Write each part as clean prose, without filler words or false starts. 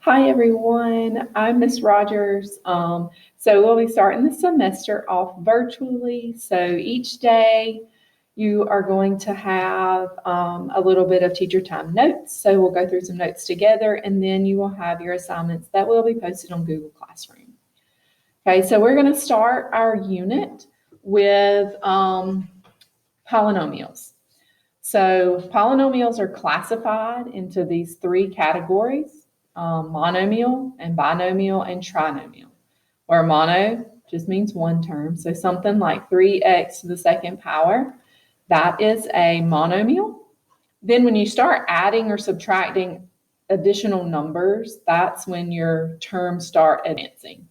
Hi everyone, I'm Miss Rogers. So we'll be starting the semester off virtually. So each day you are going to have a little bit of teacher time notes. So we'll go through some notes together and then you will have your assignments that will be posted on Google Classroom. Okay, so we're going to start our unit with polynomials. So polynomials are classified into these three categories: monomial and binomial and trinomial, where mono just means one term. So something like 3x to the second power, that is a monomial. Then when you start adding or subtracting additional numbers, that's when your terms start advancing.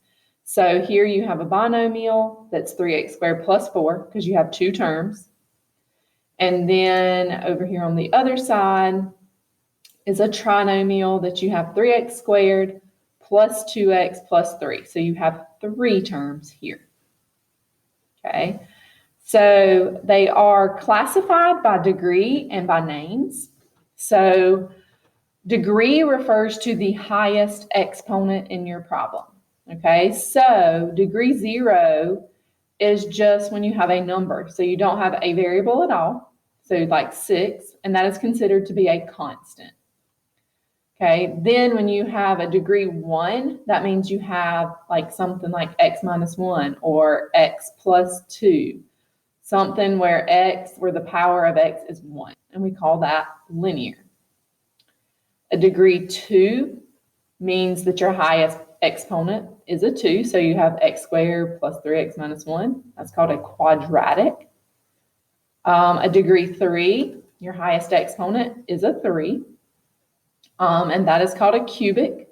So here you have a binomial that's 3x squared plus 4 because you have two terms. And then over here on the other side is a trinomial that you have 3x squared plus 2x plus 3. So you have three terms here. Okay, so they are classified by degree and by names. So degree refers to the highest exponent in your problem. Okay, so degree 0 is just when you have a number. So you don't have a variable at all. So like 6, and that is considered to be a constant. Okay, then when you have a degree 1, that means you have like something like x minus 1 or x plus 2, something where the power of x is 1, and we call that linear. A degree 2 means that your highest exponent is a 2, so you have x squared plus 3x minus 1. That's called a quadratic. A degree 3, your highest exponent is a 3, and that is called a cubic.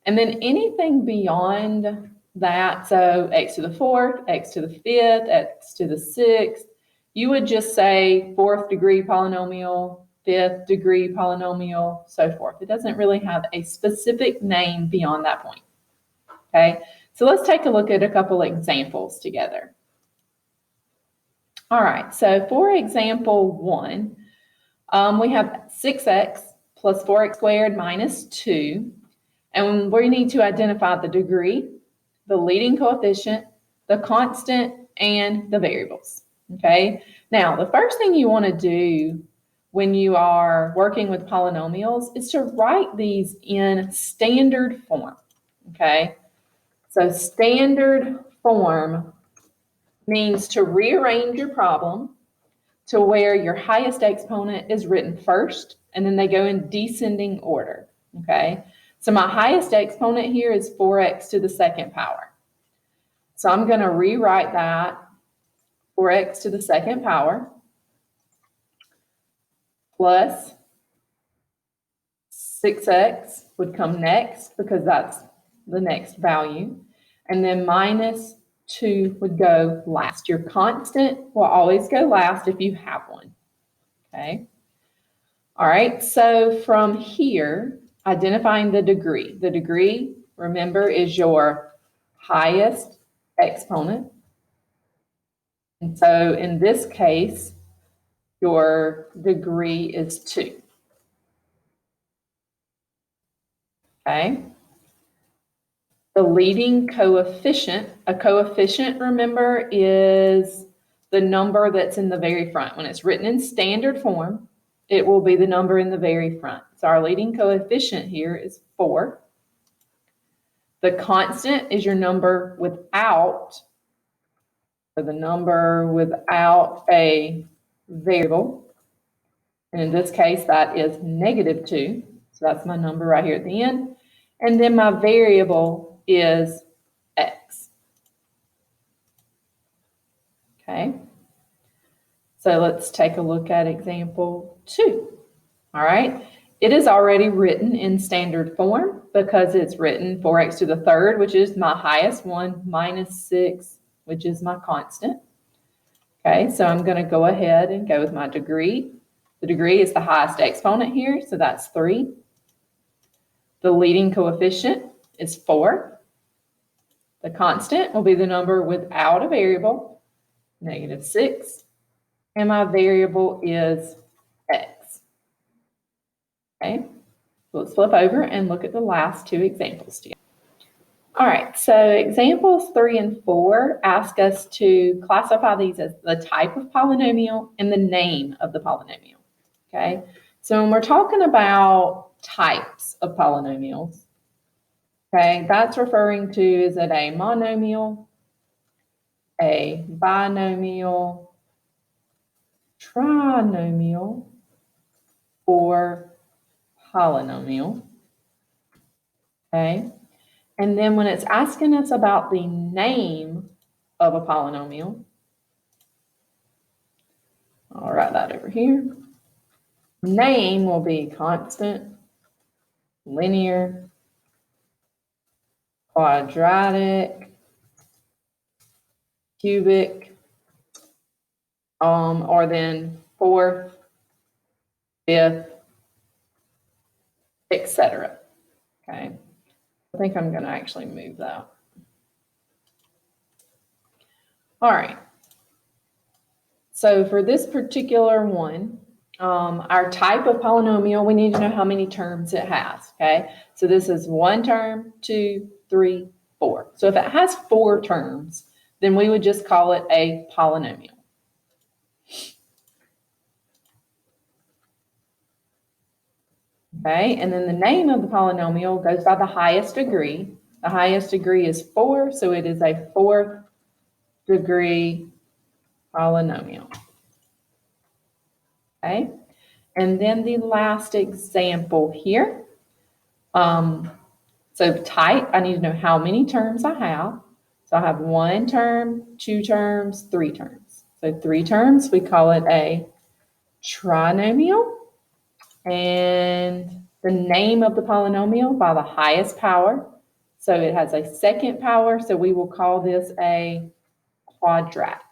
And then anything beyond that, so x to the 4th, x to the 5th, x to the 6th, you would just say 4th degree polynomial, 5th degree polynomial, so forth. It doesn't really have a specific name beyond that point. Okay, so let's take a look at a couple examples together. All right, so for example 1, we have 6x plus 4x squared minus 2, and we need to identify the degree, the leading coefficient, the constant, and the variables. Okay, now the first thing you want to do when you are working with polynomials is to write these in standard form. Okay, so standard form means to rearrange your problem to where your highest exponent is written first, and then they go in descending order. Okay, so my highest exponent here is 4x to the second power. So I'm going to rewrite that 4x to the second power plus 6x would come next because that's the next value, and then minus 2 would go last. Your constant will always go last if you have one. Okay. All right, so from here, identifying the degree. The degree, remember, is your highest exponent. And so in this case, your degree is 2. Okay. The leading coefficient, a coefficient, remember, is the number that's in the very front. When it's written in standard form, it will be the number in the very front. So our leading coefficient here is 4. The constant is your number without, or the number without a variable. And in this case, that is negative 2. So that's my number right here at the end. And then my variable is x. Okay. So let's take a look at example 2. All right. It is already written in standard form because it's written 4x to the third, which is my highest one, minus 6, which is my constant. Okay, so I'm going to go ahead and go with my degree. The degree is the highest exponent here, so that's 3. The leading coefficient is 4. The constant will be the number without a variable, negative 6. And my variable is x. Okay, So let's flip over and look at the last two examples together. All right, so examples 3 and 4 ask us to classify these as the type of polynomial and the name of the polynomial, okay? So when we're talking about types of polynomials, okay, that's referring to, is it a monomial, a binomial, trinomial, or polynomial, okay? And then when it's asking us about the name of a polynomial, I'll write that over here. Name will be constant, linear, quadratic, cubic, or then fourth, fifth, etc. Okay, I think I'm going to actually move that. All right. So for this particular one, our type of polynomial, we need to know how many terms it has, okay? So this is 1 term, 2, 3, 4. So if it has 4 terms, then we would just call it a polynomial. Okay, and then the name of the polynomial goes by the highest degree. The highest degree is 4, so it is a 4th degree polynomial. Okay, and then the last example here. So type, I need to know how many terms I have. So I have 1 term, 2 terms, 3 terms. So 3 terms, we call it a trinomial. And the name of the polynomial by the highest power. So it has a 2nd power, so we will call this a quadratic.